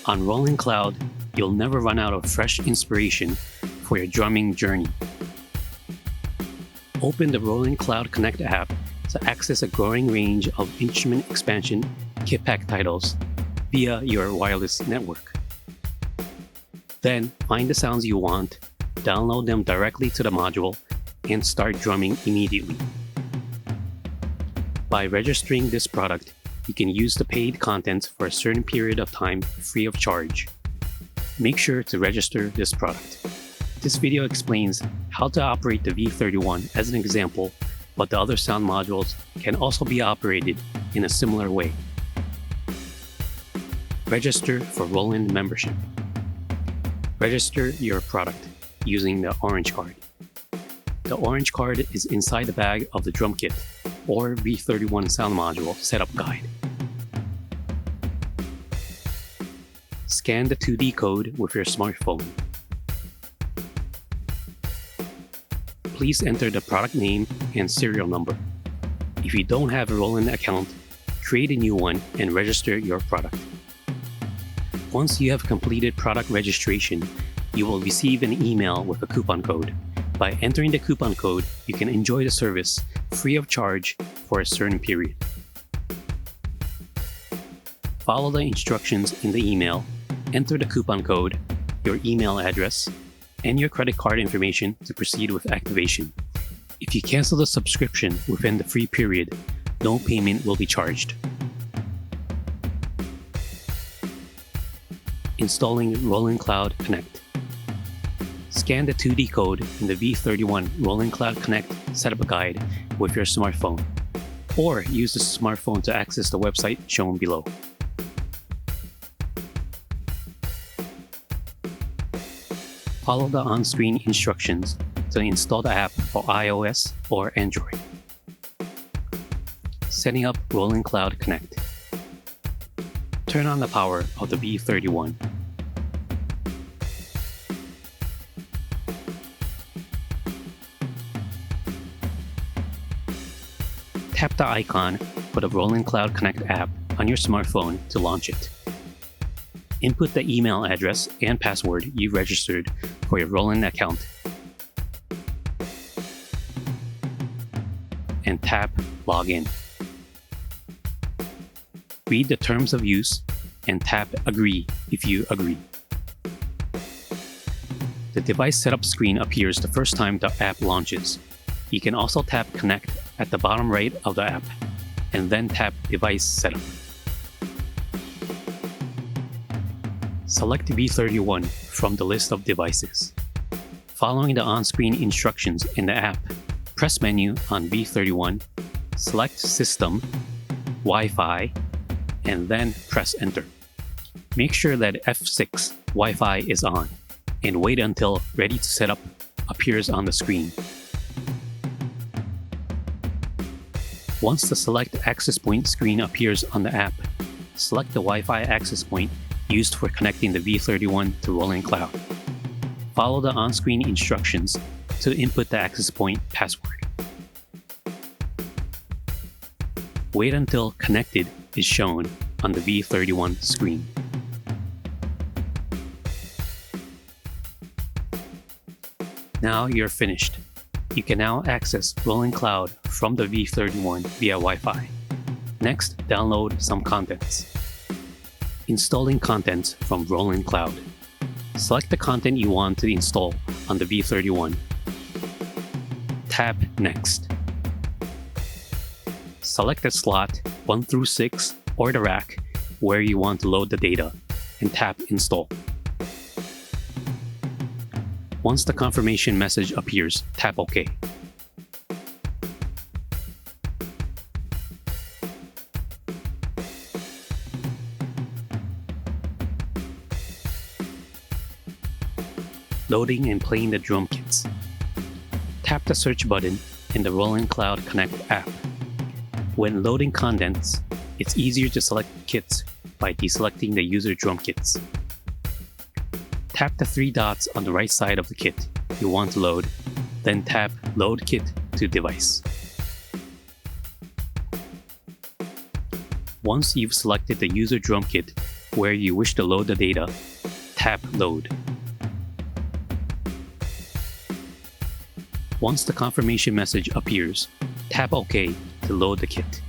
On Roland Cloud, you'll never run out of fresh inspiration for your drumming journey. Open the Roland Cloud Connect app to access a growing range of instrument expansion kit pack titles via your wireless network. Then find the sounds you want, download them directly to the module, and start drumming immediately. By registering this product, you can use the paid content for a certain period of time free of charge. Make sure to register this product. This video explains how to operate the V31 as an example, but the other sound modules can also be operated in a similar way. Register for Roland membership. Register your product using the orange card. The orange card is inside the bag of the drum kit or V31 sound module setup guide. Scan the 2D code with your smartphone. Please enter the product name and serial number. If you don't have a Roland account, create a new one and register your product. Once you have completed product registration, you will receive an email with a coupon code. By entering the coupon code, you can enjoy the service free of charge for a certain period. Follow the instructions in the email, enter the coupon code, your email address, and your credit card information to proceed with activation. If you cancel the subscription within the free period, no payment will be charged. Installing Roland Cloud Connect. Scan the 2D code in the V31 Roland Cloud Connect setup guide with your smartphone, or use the smartphone to access the website shown below. Follow the on-screen instructions to install the app for iOS or Android. Setting up Roland Cloud Connect. Turn on the power of the V31. Tap the icon for the Roland Cloud Connect app on your smartphone to launch it. Input the email address and password you registered for your Roland account, and tap Login. Read the terms of use and tap Agree if you agree. The device setup screen appears the first time the app launches. You can also tap Connect at the bottom right of the app, and then tap Device Setup. Select V31 from the list of devices. Following the on-screen instructions in the app, press Menu on V31, select System, Wi-Fi, and then press Enter. Make sure that F6 Wi-Fi is on, and wait until Ready to Set Up appears on the screen. Once the Select Access Point screen appears on the app, select the Wi-Fi access point used for connecting the V31 to Roland Cloud. Follow the on-screen instructions to input the access point password. Wait until Connected is shown on the V31 screen. Now you're finished. You can now access Roland Cloud from the V31 via Wi-Fi. Next, download some contents. Installing contents from Roland Cloud. Select the content you want to install on the V31. Tap Next. Select the slot 1 through 6 or the rack where you want to load the data, and tap Install. Once the confirmation message appears, tap OK. Loading and playing the drum kits. Tap the search button in the Roland Cloud Connect app. When loading contents, it's easier to select kits by deselecting the user drum kits. Tap the 3 dots on the right side of the kit you want to load, then tap Load Kit to Device. Once you've selected the user drum kit, where you wish to load the data, tap Load. Once the confirmation message appears, tap OK to load the kit.